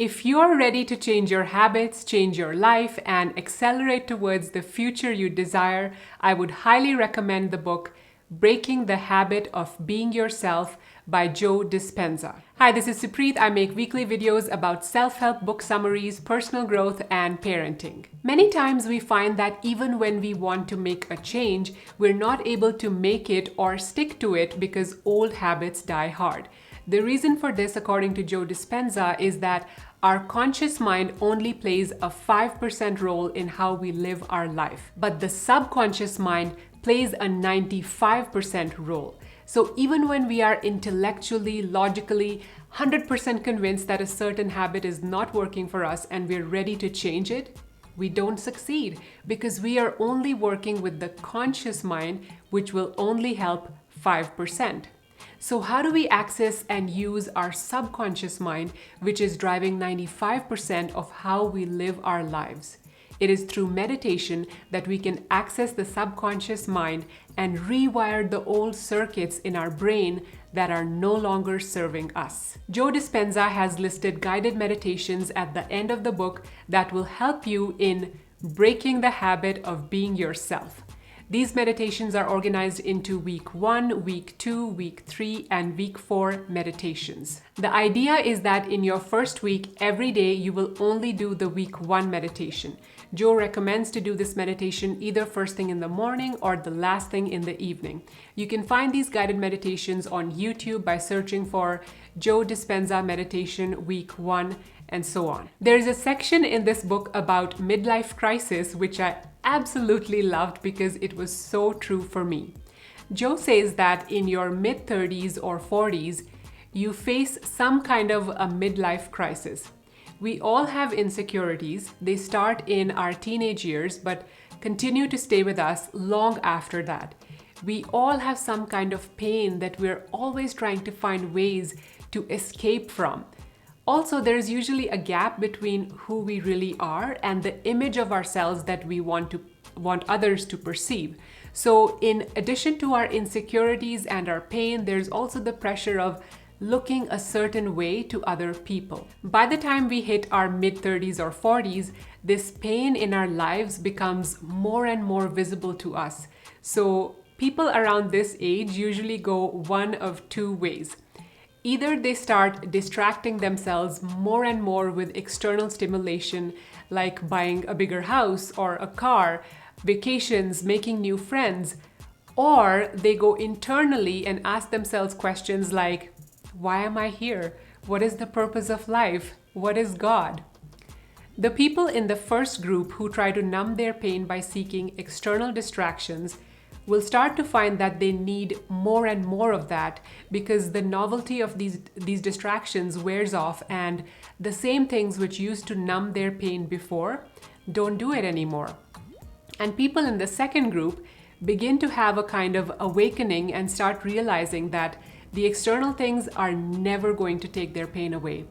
If you're ready to change your habits, change your life, and accelerate towards the future you desire, I would highly recommend the book Breaking the Habit of Being Yourself by Joe Dispenza. Hi, this is Supreet. I make weekly videos about self-help book summaries, personal growth, and parenting. Many times we find that even when we want to make a change, we're not able to make it or stick to it because old habits die hard. The reason for this, according to Joe Dispenza, is that our conscious mind only plays a 5% role in how we live our life, but the subconscious mind plays a 95% role. So even when we are intellectually, logically, 100% convinced that a certain habit is not working for us and we're ready to change it, we don't succeed because we are only working with the conscious mind, which will only help 5%. So how do we access and use our subconscious mind, which is driving 95% of how we live our lives? It is through meditation that we can access the subconscious mind and rewire the old circuits in our brain that are no longer serving us. Joe Dispenza has listed guided meditations at the end of the book that will help you in breaking the habit of being yourself. These meditations are organized into week 1, week 2, week 3, and week 4 meditations. The idea is that in your first week, every day you will only do the week 1 meditation. Joe recommends to do this meditation either first thing in the morning or the last thing in the evening. You can find these guided meditations on YouTube by searching for Joe Dispenza Meditation Week 1 and so on. There is a section in this book about midlife crisis, which I absolutely loved because it was so true for me. Joe says that in your mid-30s or 40s, you face some kind of a midlife crisis. We all have insecurities. They start in our teenage years, but continue to stay with us long after that. We all have some kind of pain that we're always trying to find ways to escape from. Also, there's usually a gap between who we really are and the image of ourselves that we want others to perceive. So in addition to our insecurities and our pain, there's also the pressure of looking a certain way to other people. By the time we hit our mid-30s or 40s, this pain in our lives becomes more and more visible to us. So people around this age usually go one of two ways. Either they start distracting themselves more and more with external stimulation, like buying a bigger house or a car, vacations, making new friends, or they go internally and ask themselves questions like, why am I here? What is the purpose of life? What is God? The people in the first group who try to numb their pain by seeking external distractions will start to find that they need more and more of that because the novelty of these distractions wears off, and the same things which used to numb their pain before don't do it anymore. And people in the second group begin to have a kind of awakening and start realizing that the external things are never going to take their pain away.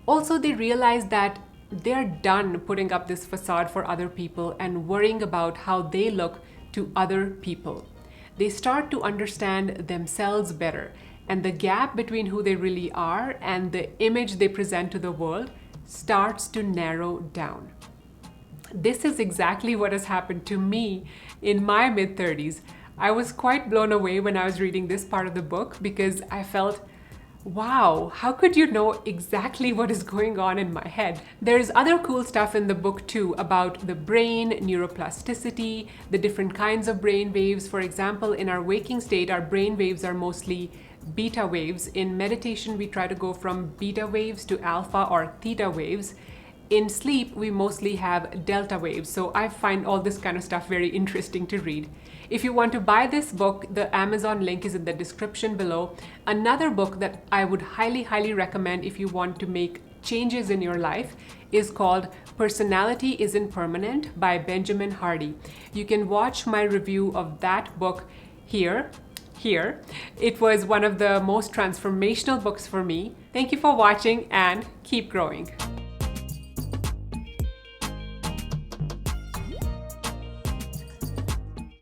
Also, they realize that they're done putting up this facade for other people and worrying about how they look to other people. They start to understand themselves better, and the gap between who they really are and the image they present to the world starts to narrow down. This is exactly what has happened to me in my mid-30s. I was quite blown away when I was reading this part of the book because I felt, wow, how could you know exactly what is going on in my head? There's other cool stuff in the book too about the brain, neuroplasticity, the different kinds of brain waves. For example, in our waking state, our brain waves are mostly beta waves. In meditation, we try to go from beta waves to alpha or theta waves. In sleep, we mostly have delta waves. So I find all this kind of stuff very interesting to read. If you want to buy this book, the Amazon link is in the description below. Another book that I would highly recommend if you want to make changes in your life is called Personality Isn't Permanent by Benjamin Hardy. You can watch my review of that book here. It was one of the most transformational books for me. Thank you for watching and keep growing.